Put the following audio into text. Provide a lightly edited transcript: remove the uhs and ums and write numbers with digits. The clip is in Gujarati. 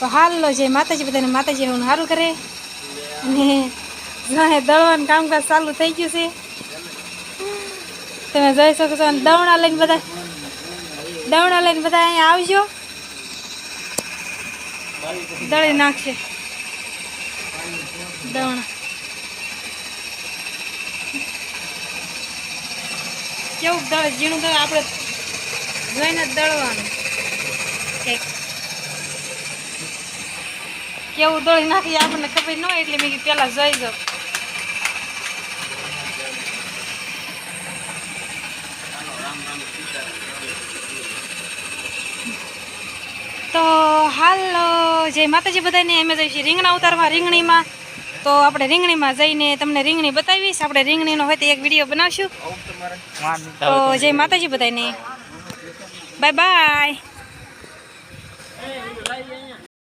તો હાલ લો જય માતાજી બધાને માતાજી હું સારું કરે અને જાણે દળવાનું કામકાજ ચાલુ થઈ ગયું છે તમે જોઈ શકો છો. અને દવણા લઈને બધા અહીંયા આવજો દળી નાખશે દવણા. કેવું દળ ઝીણું દળ આપણે જોઈને જ દળવાનું કંઈક કેવું દળી નાખી આપણને ખબર ન હોય એટલે મેં પેલા જોઈ જાઉં. તો હાલ જય માતાજી બધાને. અમે જઈશું રીંગણા ઉતારવા રીંગણીમાં. તો આપણે રીંગણીમાં જઈને તમને રીંગણી બતાવીશ. આપણે રીંગણીનો હોય તો એક વિડીયો બનાવશું. તો જય માતાજી બધાને, બાય બાય.